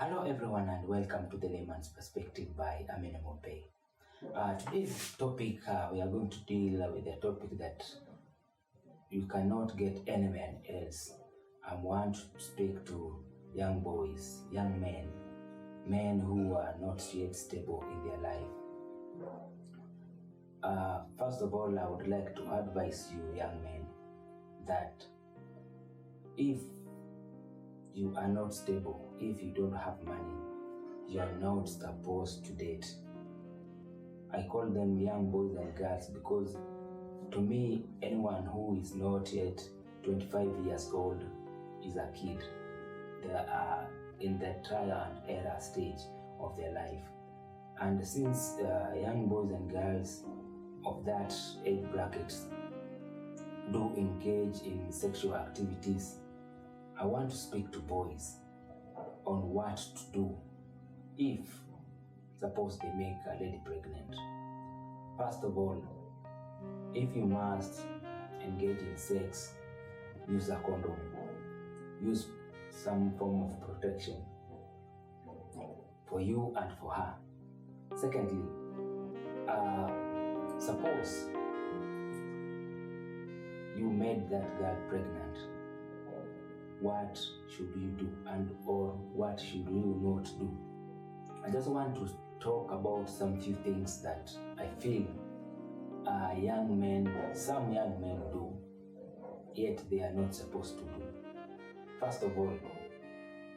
Hello everyone and welcome to the Layman's Perspective by Amina Mopey. Today's topic, we are going to deal with a topic that you cannot get anywhere else. I want to speak to young boys, young men who are not yet stable in their life. First of all, I would like to advise you young men that if you are not stable, if you don't have money, you are not supposed to date. I call them young boys and girls because to me, anyone who is not yet 25 years old is a kid. They are in the trial and error stage of their life. And since young boys and girls of that age brackets do engage in sexual activities, I want to speak to boys on what to do if suppose they make a lady pregnant. First of all, if you must engage in sex, use a condom. Use some form of protection for you and for her. Secondly, suppose you made that girl pregnant. What should you do or what should you not do? I just want to talk about some few things that I feel some young men do, yet they are not supposed to do. First of all,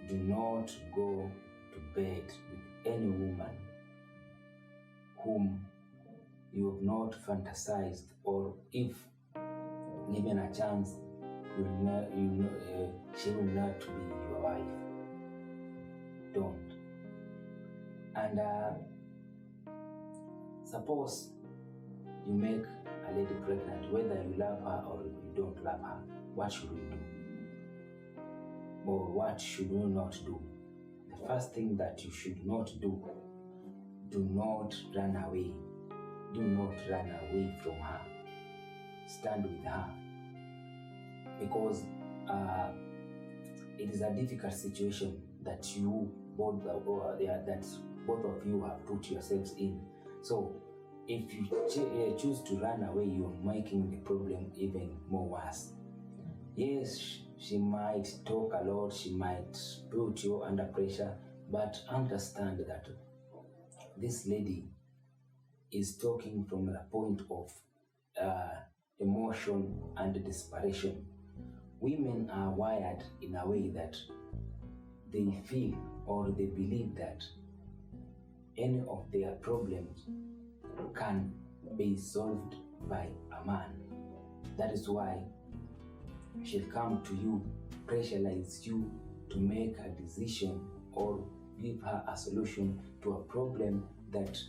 do not go to bed with any woman whom you have not fantasized, or if given a chance, she will not be your wife. Don't. And suppose you make a lady pregnant, whether you love her or you don't love her, what should we do? Or what should we not do? The first thing that you should not do not run away. Do not run away from her. Stand with her. Because it is a difficult situation that both of you have put yourselves in. So if you choose to run away, you're making the problem even more worse. Yes, she might talk a lot, she might put you under pressure, but understand that this lady is talking from the point of emotion and desperation. Women are wired in a way that they feel or they believe that any of their problems can be solved by a man. That is why she'll come to you, pressurize you to make a decision or give her a solution to a problem that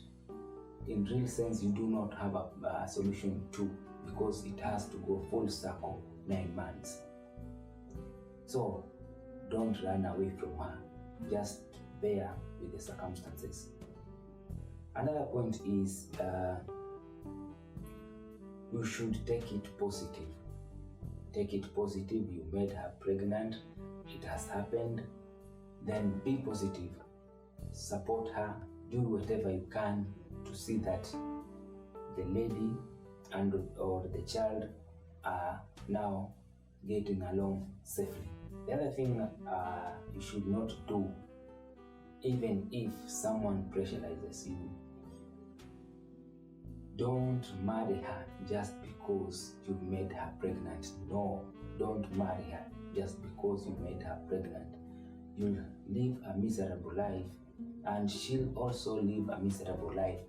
in real sense you do not have a solution to, because it has to go full circle 9 months. So don't run away from her, just bear with the circumstances. Another point is you should take it positive. Take it positive. You made her pregnant, it has happened, then be positive. Support her, do whatever you can to see that the lady or the child are now getting along safely. The other thing you should not do, even if someone pressurizes you, don't marry her just because you made her pregnant. No, don't marry her just because you made her pregnant. You'll live a miserable life, and she'll also live a miserable life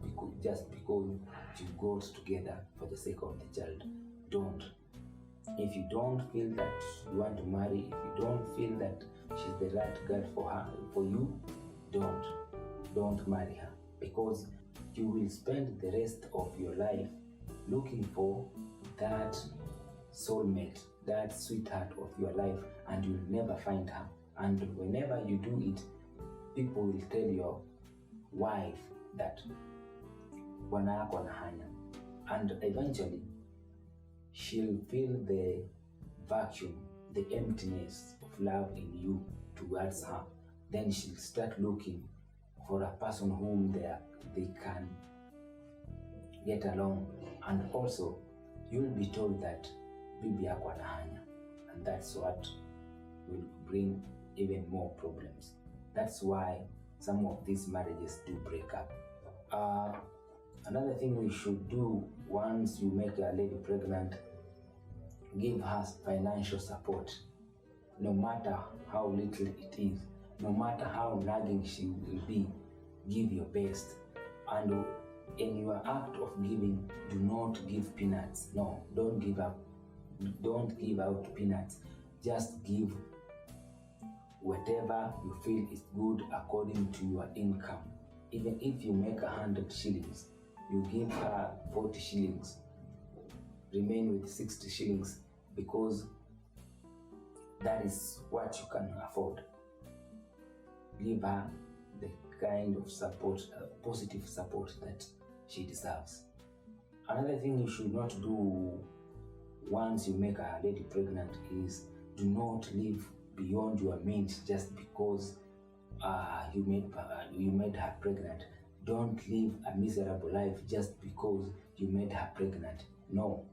just because you got together for the sake of the child. Don't. If you don't feel that you want to marry, if you don't feel that she's the right girl for you, don't marry her, because you will spend the rest of your life looking for that soulmate, that sweetheart of your life, and you'll never find her. And whenever you do it, people will tell your wife that bwana yako anahanya, and eventually she'll feel the vacuum, the emptiness of love in you towards her, then she'll start looking for a person whom they can get along. And also, you'll be told that bibi yako anahanya, and that's what will bring even more problems. That's why some of these marriages do break up. Another thing we should do once you make a lady pregnant, give her financial support. No matter how little it is, no matter how nagging she will be, give your best. And in your act of giving, do not give peanuts. No, don't give up. Don't give out peanuts. Just give whatever you feel is good according to your income. Even if you make 100 shillings, you give her 40 shillings. Remain with 60 shillings because that is what you can afford. Give her the kind of support, positive support that she deserves. Another thing you should not do once you make a lady pregnant is do not live beyond your means just because you made her pregnant. Don't live a miserable life just because you made her pregnant. No.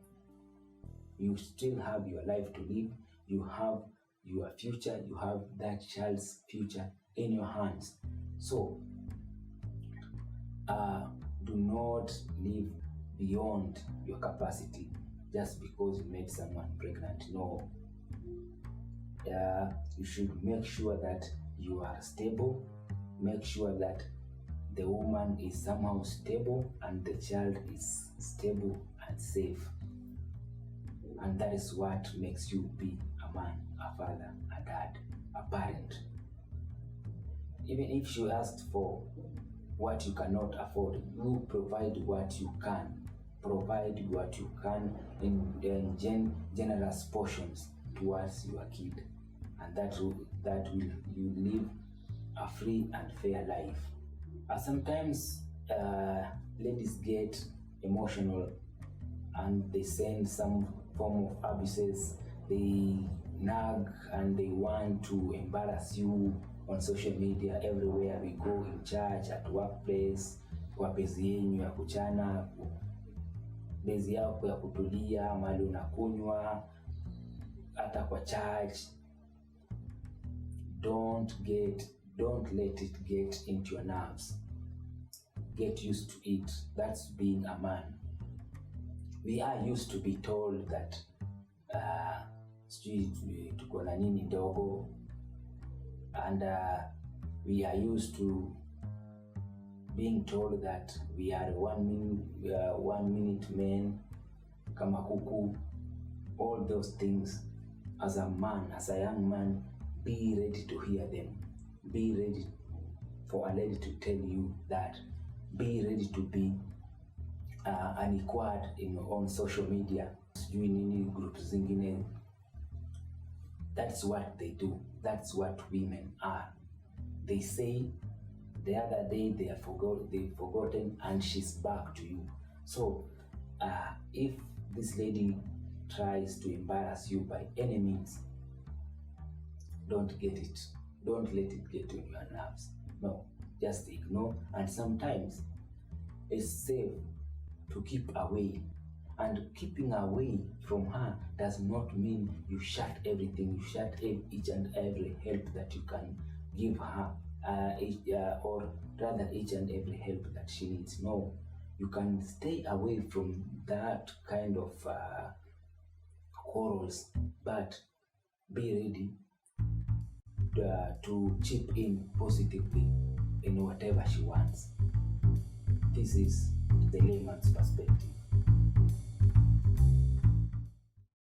You still have your life to live. You have your future. You have that child's future in your hands. So, do not live beyond your capacity just because you made someone pregnant. No. You should make sure that you are stable. Make sure that the woman is somehow stable and the child is stable and safe. And that is what makes you be a man, a father, a dad, a parent. Even if she asked for what you cannot afford, you provide what you can. Provide what you can in generous portions towards your kid. And that will you live a free and fair life. Sometimes ladies get emotional and they send some form of abuses. They nag and they want to embarrass you on social media everywhere we go, in church, at workplace, kwa bezi yenyu ya kuchana, bezi yako ya kutulia, mahali unakunywa, hata kwa church. Don't let it get into your nerves. Get used to it. That's being a man. We are used to be told that tuko na nini ndogo, and we are used to being told that we are 1 minute men, kama kuku. All those things. As a man, as a young man, be ready to hear them. Be ready for a lady to tell you that. Be ready to be unequal on social media. Groups zingine. That's what they do. That's what women are. They say the other day they've forgotten and she's back to you. So if this lady tries to embarrass you by any means, don't get it. Don't let it get on your nerves. No, just ignore. And sometimes it's safe to keep away. And keeping away from her does not mean you shut everything. You shut each and every help that you can give her, or rather each and every help that she needs. No, you can stay away from that kind of quarrels, but be ready to chip in positively in whatever she wants. This is the layman's perspective.